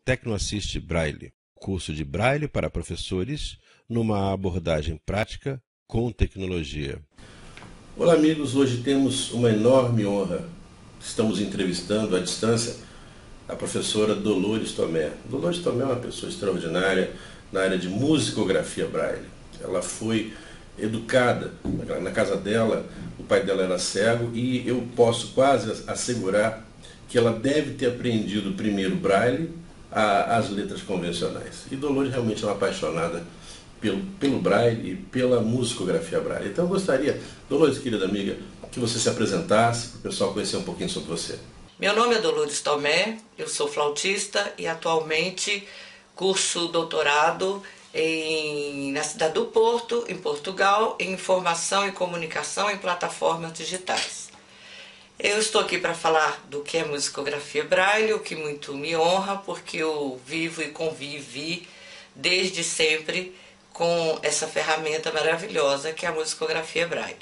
Tecnoassist Braille, curso de Braille para professores, numa abordagem prática com tecnologia. Olá amigos, hoje temos uma enorme honra. Estamos entrevistando à distância a professora Dolores Tomé. Dolores Tomé é uma pessoa extraordinária na área de musicografia Braille. Ela foi educada na casa dela, o pai dela era cego e eu posso quase assegurar que ela deve ter aprendido primeiro Braille as letras convencionais. E Dolores realmente é uma apaixonada pelo Braille e pela musicografia Braille. Então eu gostaria, Dolores, querida amiga, que você se apresentasse para o pessoal conhecer um pouquinho sobre você. Meu nome é Dolores Tomé, eu sou flautista e atualmente curso doutorado na cidade do Porto, em Portugal, em informação e comunicação em plataformas digitais. Eu estou aqui para falar do que é musicografia Braille, o que muito me honra, porque eu vivo e convivi desde sempre com essa ferramenta maravilhosa que é a musicografia Braille.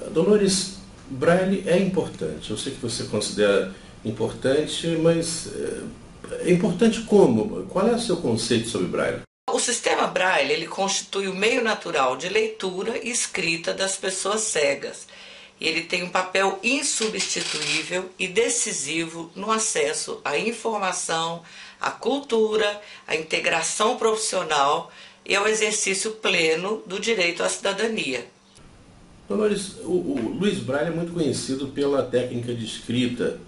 Dolores, Braille é importante. Eu sei que você considera importante, mas é importante como? Qual é o seu conceito sobre Braille? O sistema Braille ele constitui o meio natural de leitura e escrita das pessoas cegas. E ele tem um papel insubstituível e decisivo no acesso à informação, à cultura, à integração profissional e ao exercício pleno do direito à cidadania. Dolores, o Luiz Braille é muito conhecido pela técnica de escrita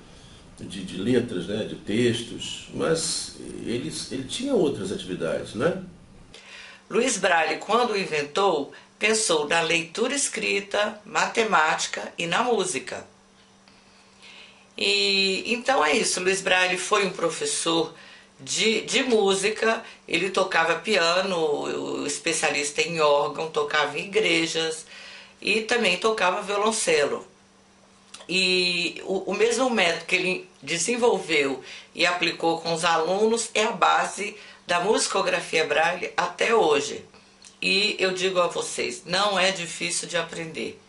de letras, né, de textos, mas ele tinha outras atividades, né? Luiz Braille, quando inventou, pensou na leitura escrita, matemática e na música. E então é isso, Luiz Braille foi um professor de música, ele tocava piano, especialista em órgão, tocava em igrejas e também tocava violoncelo. E o mesmo método que ele desenvolveu e aplicou com os alunos é a base da musicografia Braille até hoje. E eu digo a vocês, não é difícil de aprender,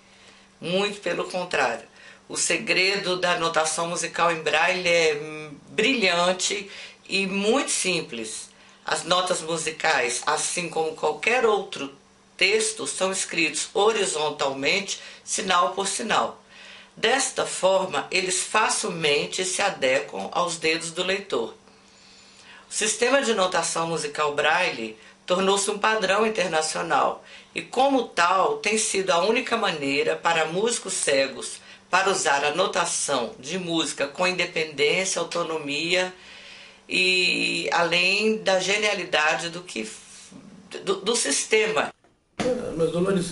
muito pelo contrário. O segredo da notação musical em Braille é brilhante e muito simples. As notas musicais, assim como qualquer outro texto, são escritos horizontalmente, sinal por sinal. Desta forma, eles facilmente se adequam aos dedos do leitor. O sistema de notação musical Braille tornou-se um padrão internacional e, como tal, tem sido a única maneira para músicos cegos para usar a notação de música com independência, autonomia e além da genialidade do sistema. Mas, Dolores,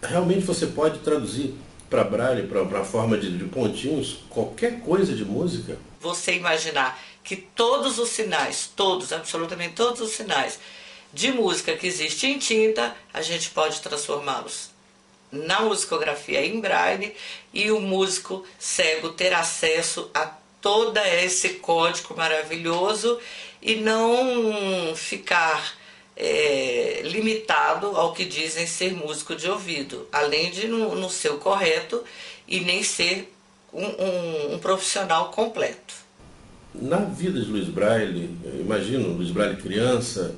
realmente você pode traduzir para Braille, para a forma de pontinhos, qualquer coisa de música? Você imaginar que todos os sinais, absolutamente todos os sinais de música que existem em tinta, a gente pode transformá-los na musicografia em Braille e o músico cego ter acesso a todo esse código maravilhoso e não ficar limitado ao que dizem ser músico de ouvido, além de não ser o correto e nem ser um profissional completo. Na vida de Luiz Braille, eu imagino, Luiz Braille criança,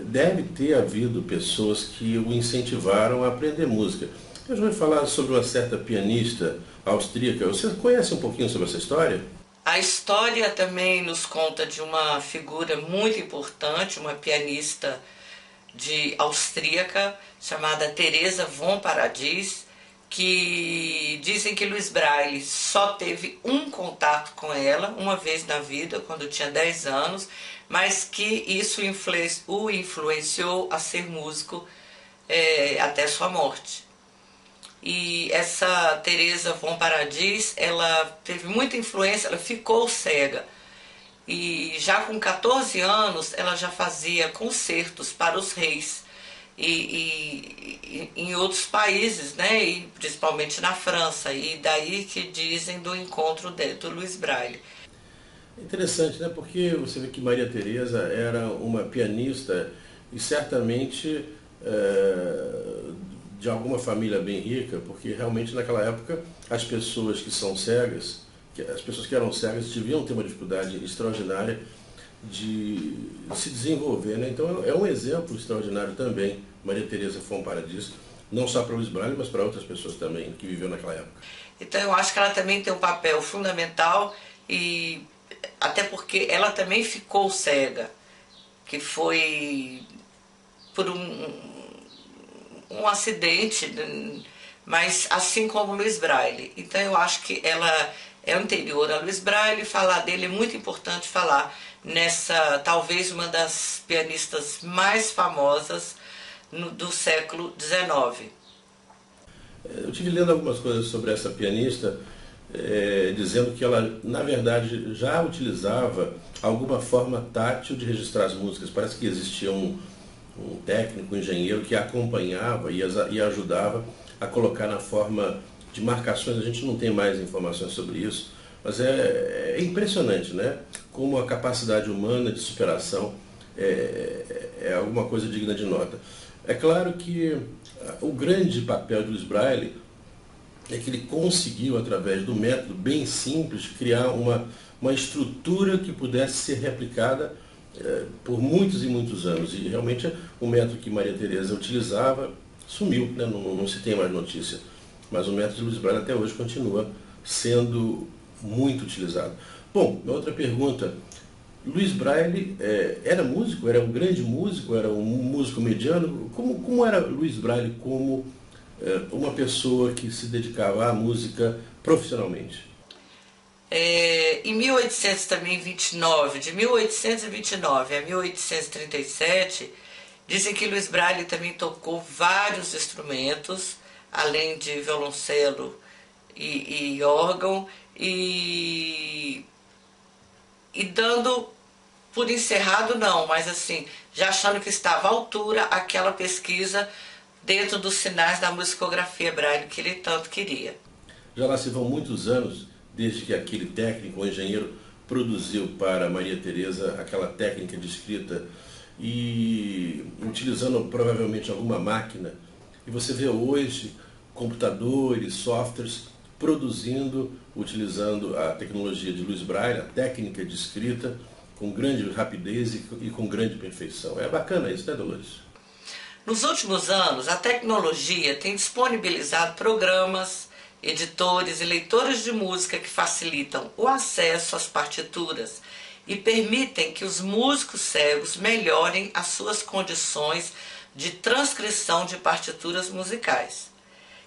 deve ter havido pessoas que o incentivaram a aprender música. Eu já ouvi falar sobre uma certa pianista austríaca. Você conhece um pouquinho sobre essa história? A história também nos conta de uma figura muito importante, uma pianista austríaca chamada Teresa von Paradis, que dizem que Luiz Braille só teve um contato com ela uma vez na vida, quando tinha 10 anos, mas que isso o influenciou a ser músico até sua morte. E essa Teresa von Paradis, ela teve muita influência, ela ficou cega. E já com 14 anos, ela já fazia concertos para os reis. E em outros países, né? E principalmente na França. E daí que dizem do encontro do Luiz Braille. Interessante, né? Porque você vê que Maria Teresa era uma pianista e certamente de alguma família bem rica, porque realmente naquela época as pessoas que são cegas que as pessoas que eram cegas deviam ter uma dificuldade extraordinária de se desenvolver, né? Então é um exemplo extraordinário também. Maria Teresa foi um paradigma, não só para Luiz Braille, mas para outras pessoas também que viveram naquela época. Então eu acho que ela também tem um papel fundamental, e até porque ela também ficou cega, que foi por um acidente, mas assim como Luiz Braille. Então eu acho que ela é anterior a Luiz Braille, falar dele é muito importante, falar nessa, talvez uma das pianistas mais famosas do século XIX. Eu estive lendo algumas coisas sobre essa pianista, dizendo que ela, na verdade, já utilizava alguma forma tátil de registrar as músicas. Parece que existia um técnico, um engenheiro que a acompanhava e ajudava a colocar na forma de marcações. A gente não tem mais informações sobre isso, mas é impressionante, né? Como a capacidade humana de superação é alguma coisa digna de nota. É claro que o grande papel de Luiz Braille é que ele conseguiu, através do método bem simples, criar uma estrutura que pudesse ser replicada por muitos e muitos anos. E realmente o método que Maria Teresa utilizava sumiu, né? Não se tem mais notícia. Mas o método de Luiz Braille até hoje continua sendo muito utilizado. Bom, outra pergunta. Luiz Braille era músico? Era um grande músico? Era um músico mediano? Como era Luiz Braille como uma pessoa que se dedicava à música profissionalmente? Em 1829, de 1829 a 1837, dizem que Luiz Braille também tocou vários instrumentos, além de violoncelo e órgão, e dando por encerrado não, mas assim, já achando que estava à altura aquela pesquisa dentro dos sinais da musicografia Braille que ele tanto queria. Já lá se vão muitos anos desde que aquele técnico ou engenheiro produziu para Maria Teresa aquela técnica de escrita, e utilizando provavelmente alguma máquina, e você vê hoje computadores, softwares produzindo, utilizando a tecnologia de Luiz Braille, a técnica de escrita, com grande rapidez e com grande perfeição. É bacana isso, né, Dolores? Nos últimos anos, a tecnologia tem disponibilizado programas, editores e leitores de música que facilitam o acesso às partituras e permitem que os músicos cegos melhorem as suas condições de transcrição de partituras musicais.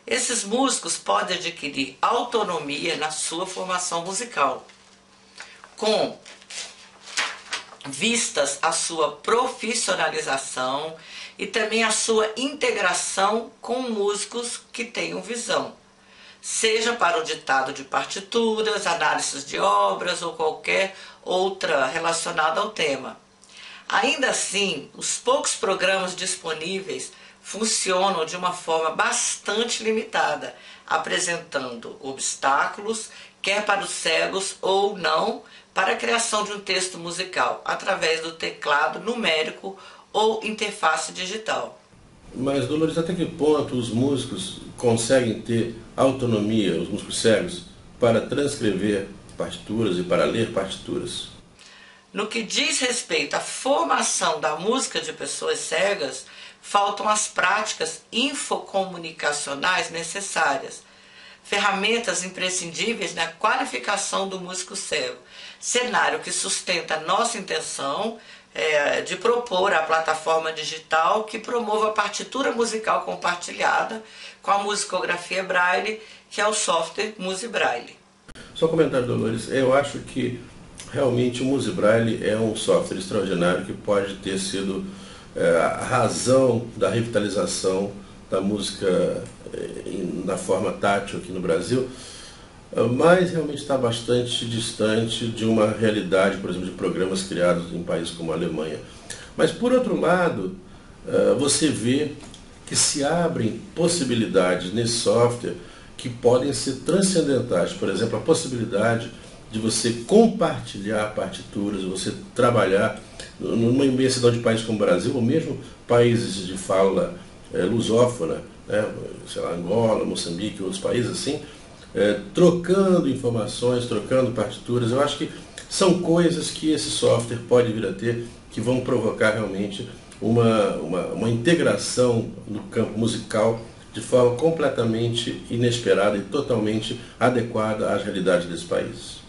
Esses músicos podem adquirir autonomia na sua formação musical, com vistas à sua profissionalização e também a sua integração com músicos que tenham visão, seja para o ditado de partituras, análises de obras ou qualquer outra relacionada ao tema. Ainda assim, os poucos programas disponíveis funcionam de uma forma bastante limitada, apresentando obstáculos, quer para os cegos ou não, para a criação de um texto musical, através do teclado numérico ou interface digital. Mas, Dolores, até que ponto os músicos conseguem ter autonomia, os músicos cegos, para transcrever partituras e para ler partituras? No que diz respeito à formação da música de pessoas cegas, faltam as práticas infocomunicacionais necessárias, ferramentas imprescindíveis na qualificação do músico cego, cenário que sustenta a nossa intenção de propor a plataforma digital que promova a partitura musical compartilhada com a musicografia Braille, que é o software MusiBraille. Só um comentário, Dolores. Eu acho que realmente o MusiBraille é um software extraordinário que pode ter sido a razão da revitalização da música na forma tátil aqui no Brasil, mas realmente está bastante distante de uma realidade, por exemplo, de programas criados em países como a Alemanha. Mas, por outro lado, você vê que se abrem possibilidades nesse software que podem ser transcendentais. Por exemplo, a possibilidade de você compartilhar partituras, você trabalhar numa imensidão de países como o Brasil, ou mesmo países de fala lusófona, né, sei lá, Angola, Moçambique, outros países assim, trocando informações, trocando partituras. Eu acho que são coisas que esse software pode vir a ter, que vão provocar realmente uma integração no campo musical de forma completamente inesperada e totalmente adequada às realidades desse país.